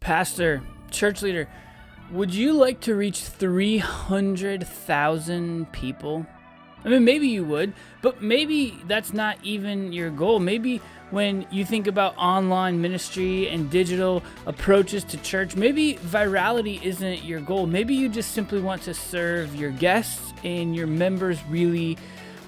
pastor, church leader, would you like to reach 300,000 people? I mean, maybe you would, but maybe that's not even your goal. Maybe when you think about online ministry and digital approaches to church, maybe virality isn't your goal. Maybe you just simply want to serve your guests and your members really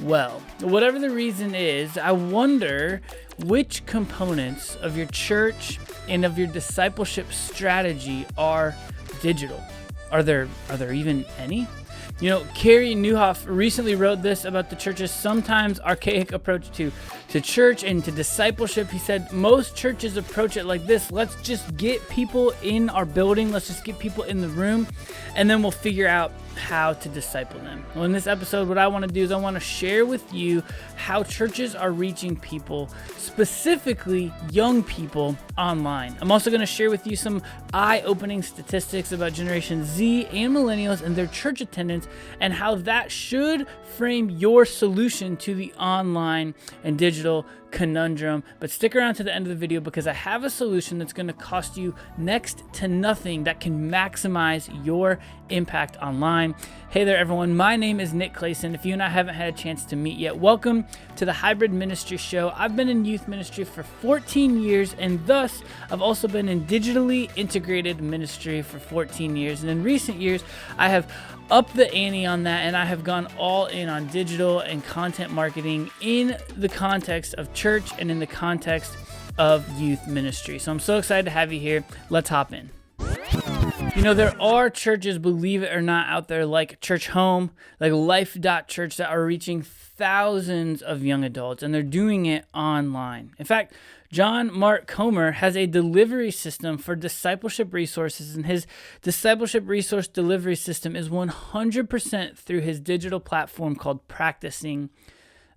well. Whatever the reason is, I wonder which components of your church and of your discipleship strategy are digital. Are there even any? You know, Carey Nieuwhof recently wrote this about the church's sometimes archaic approach to church and to discipleship. He said, most churches approach it like this: let's just get people in our building, let's just get people in the room, and then we'll figure out how to disciple them. Well, in this episode, what I want to do is I want to share with you how churches are reaching people, specifically young people, online. I'm also going to share with you some eye-opening statistics about Generation Z and Millennials and their church attendance, and how that should frame your solution to the online and digital conundrum. But stick around to the end of the video, because I have a solution that's going to cost you next to nothing that can maximize your impact online. Hey there, everyone. My name is Nick Clayson. If you and I haven't had a chance to meet yet, welcome to the Hybrid Ministry Show. I've been in youth ministry for 14 years, and thus I've also been in digitally integrated ministry for 14 years. And in recent years, I have upped the ante on that, and I have gone all in on digital and content marketing in the context of church and in the context of youth ministry. So I'm so excited to have you here. Let's hop in. You know, there are churches, believe it or not, out there like Church Home, like Life.Church, that are reaching thousands of young adults, and they're doing it online. In fact, John Mark Comer has a delivery system for discipleship resources, and his discipleship resource delivery system is 100% through his digital platform called Practicing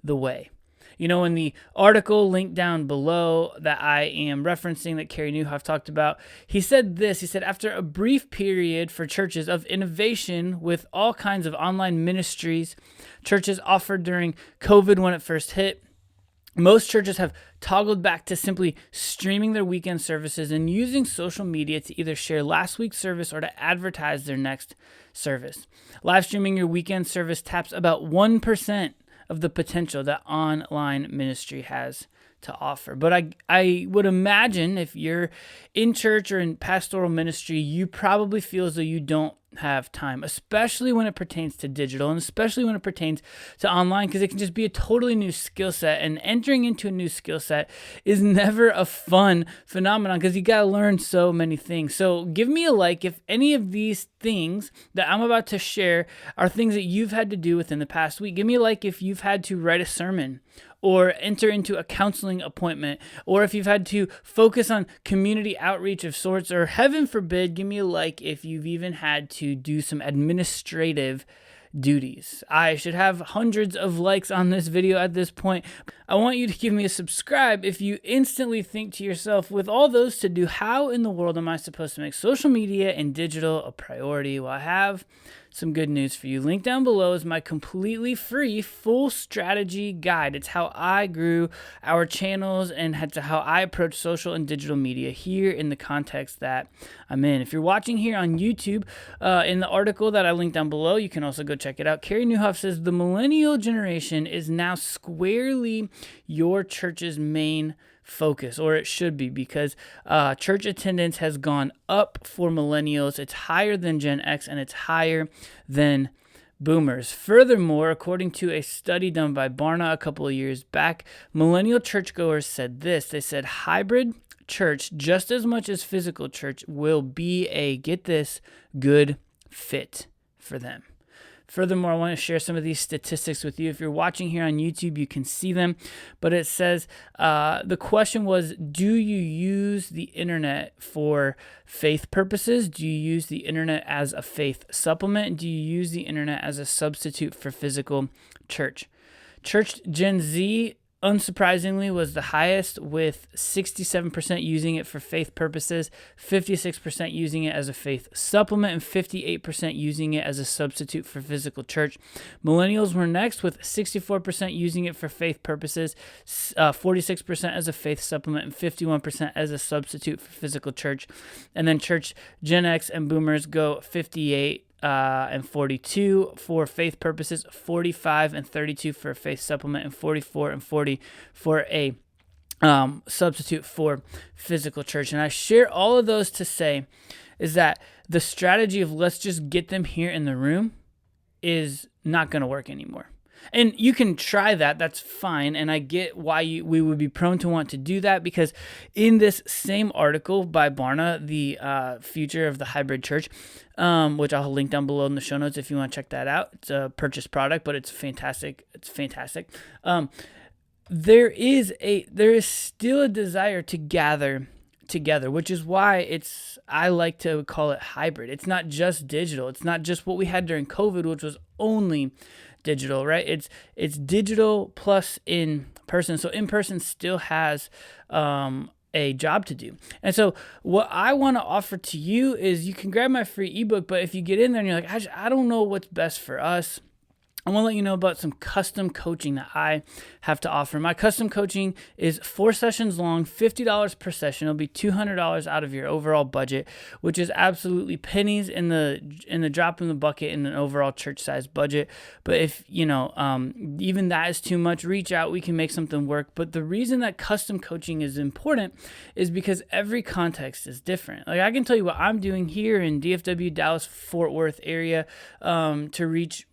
the Way. You know, in the article linked down below that I am referencing that Carey Nieuwhof talked about, he said this. He said, after a brief period for churches of innovation with all kinds of online ministries churches offered during COVID when it first hit, most churches have toggled back to simply streaming their weekend services and using social media to either share last week's service or to advertise their next service. Live streaming your weekend service taps about 1% of the potential that online ministry has to offer. But I would imagine if you're in church or in pastoral ministry, you probably feel as though you don't have time, especially when it pertains to digital, and especially when it pertains to online, because it can just be a totally new skill set, and entering into a new skill set is never a fun phenomenon because you got to learn so many things. So give me a like if any of these things that I'm about to share are things that you've had to do within the past week. Give me a like if you've had to write a sermon or enter into a counseling appointment, or if you've had to focus on community outreach of sorts, or heaven forbid, give me a like if you've even had to do some administrative duties. I should have hundreds of likes on this video at this point. I want you to give me a subscribe if you instantly think to yourself, with all those to do, how in the world am I supposed to make social media and digital a priority? Well, I have some good news for you. Link down below is my completely free full strategy guide. It's how I grew our channels and how I approach social and digital media here in the context that I'm in. If you're watching here on YouTube, in the article that I linked down below, you can also go check it out. Carey Nieuwhof says the millennial generation is now squarely your church's main focus, or it should be, because church attendance has gone up for millennials. It's higher than Gen X, and it's higher than boomers. Furthermore, according to a study done by BARNA a couple of years back, millennial churchgoers said this. They said hybrid church, just as much as physical church, will be a, get this, good fit for them. Furthermore, I want to share some of these statistics with you. If you're watching here on YouTube, you can see them. But it says, the question was, do you use the internet for faith purposes? Do you use the internet as a faith supplement? Do you use the internet as a substitute for physical church? Church Gen Z unsurprisingly, was the highest, with 67% using it for faith purposes, 56% using it as a faith supplement, and 58% using it as a substitute for physical church. Millennials were next, with 64% using it for faith purposes, 46% as a faith supplement, and 51% as a substitute for physical church. And then church Gen X and boomers go 58 and 42 for faith purposes, 45 and 32 for a faith supplement, and 44 and 40 for a substitute for physical church. And I share all of those to say is that the strategy of let's just get them here in the room is not going to work anymore. And you can try that. That's fine. And I get why we would be prone to want to do that, because in this same article by BARNA, the future of the hybrid church, which I'll link down below in the show notes if you want to check that out. It's a purchased product, but it's fantastic. It's fantastic. There is still a desire to gather together, which is why I like to call it hybrid. It's not just digital. It's not just what we had during COVID, which was only digital, right? It's digital plus in person. So in person still has a job to do. And so what I want to offer to you is you can grab my free ebook, but if you get in there and you're like, I don't know what's best for us, I want to let you know about some custom coaching that I have to offer. My custom coaching is 4 sessions long, $50 per session. It'll be $200 out of your overall budget, which is absolutely pennies in the drop in the bucket in an overall church size budget. But if even that is too much, reach out. We can make something work. But the reason that custom coaching is important is because every context is different. Like I can tell you what I'm doing here in DFW, Dallas, Fort Worth area to reach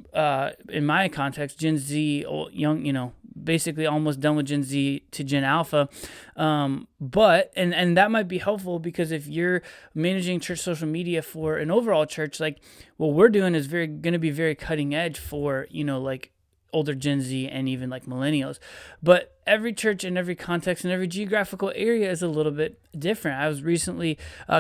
in my context, Gen Z, young, basically almost done with Gen Z to Gen Alpha. But that might be helpful because if you're managing church social media for an overall church, like what we're doing is going to be very cutting edge for, like older Gen Z and even like millennials. But every church and every context and every geographical area is a little bit different. I was recently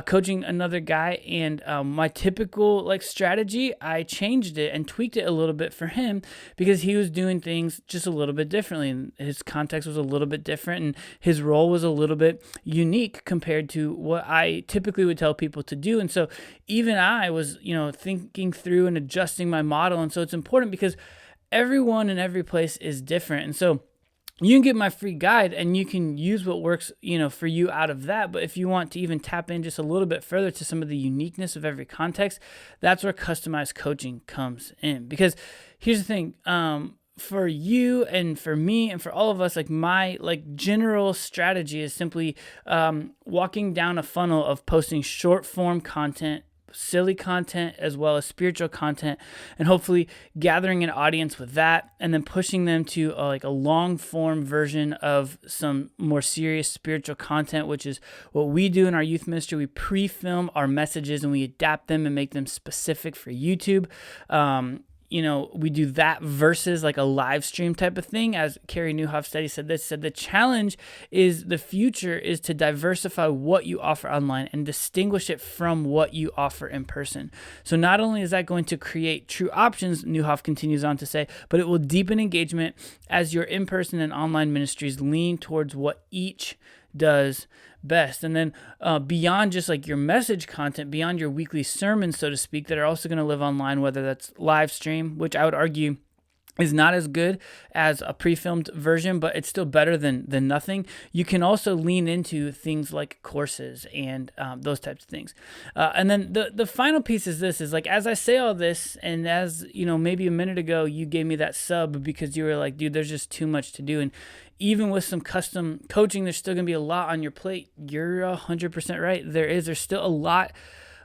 coaching another guy, and my typical like strategy, I changed it and tweaked it a little bit for him because he was doing things just a little bit differently, and his context was a little bit different, and his role was a little bit unique compared to what I typically would tell people to do. And so even I was, thinking through and adjusting my model. And so it's important because everyone in every place is different. And so you can get my free guide and you can use what works, for you out of that. But if you want to even tap in just a little bit further to some of the uniqueness of every context, that's where customized coaching comes in. Because here's the thing, for you and for me and for all of us, like my general strategy is simply walking down a funnel of posting short form content, silly content as well as spiritual content, and hopefully gathering an audience with that, and then pushing them to a long form version of some more serious spiritual content, which is what we do in our youth ministry. We pre-film our messages and we adapt them and make them specific for YouTube. We do that versus like a live stream type of thing. As Carrie Nieuwhof said the challenge is the future is to diversify what you offer online and distinguish it from what you offer in person. So not only is that going to create true options, Nieuwhof continues on to say, but it will deepen engagement as your in-person and online ministries lean towards what each does best. And then beyond just like your message content, beyond your weekly sermons, so to speak, that are also going to live online, whether that's live stream, which I would argue is not as good as a pre-filmed version, but it's still better than nothing. You can also lean into things like courses and those types of things. And then the final piece is this, is like, as I say all this, and as maybe a minute ago, you gave me that sub because you were like, dude, there's just too much to do. And even with some custom coaching, there's still going to be a lot on your plate. You're 100% right. There's still a lot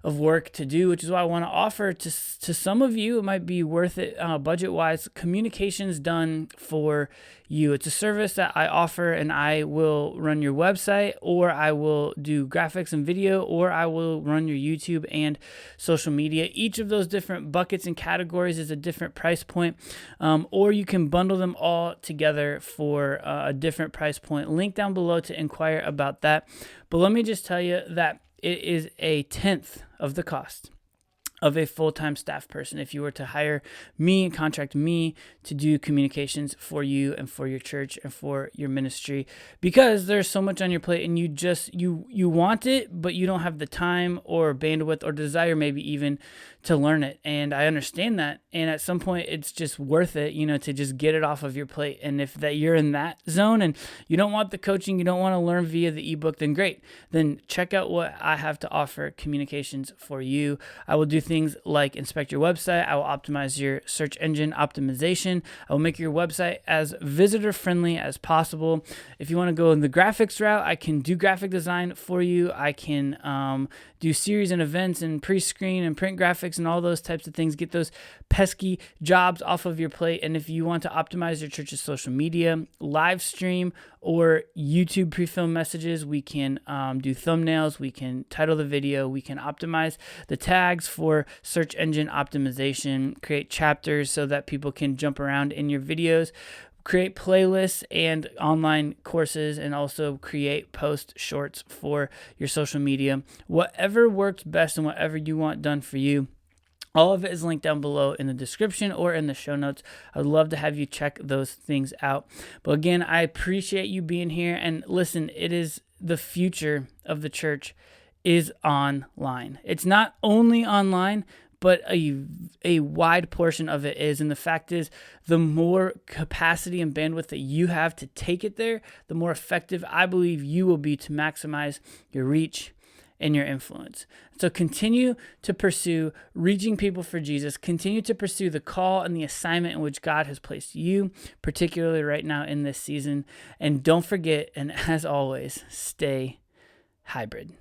of work to do, which is why I want to offer to some of you, it might be worth it budget-wise, communications done for you. It's a service that I offer, and I will run your website, or I will do graphics and video, or I will run your YouTube and social media. Each of those different buckets and categories is a different price point, or you can bundle them all together for a different price point. Link down below to inquire about that. But let me just tell you that it is 1/10 of the cost. of a full-time staff person if you were to hire me and contract me to do communications for you and for your church and for your ministry, because there's so much on your plate and you want it, but you don't have the time or bandwidth or desire maybe even to learn it. And I understand that. And at some point it's just worth it, to just get it off of your plate. And if that you're in that zone and you don't want the coaching, you don't want to learn via the ebook, then great. Then check out what I have to offer, communications for you. I will do things like inspect your website. I will optimize your search engine optimization. I will make your website as visitor friendly as possible. If you want to go in the graphics route, I can do graphic design for you. I can do series and events and pre-screen and print graphics and all those types of things. Get those pesky jobs off of your plate. And if you want to optimize your church's social media, live stream, or YouTube pre-film messages, we can do thumbnails, we can title the video, we can optimize the tags for search engine optimization, create chapters so that people can jump around in your videos, create playlists and online courses, and also create post shorts for your social media. Whatever works best and whatever you want done for you, all of it is linked down below in the description or in the show notes. I would love to have you check those things out. But again, I appreciate you being here. And listen, it is the future of the church is online. It's not only online, but a wide portion of it is. And the fact is, the more capacity and bandwidth that you have to take it there, the more effective I believe you will be to maximize your reach and your influence. So continue to pursue reaching people for Jesus. Continue to pursue the call and the assignment in which God has placed you, particularly right now in this season. And don't forget, and as always, stay hybrid.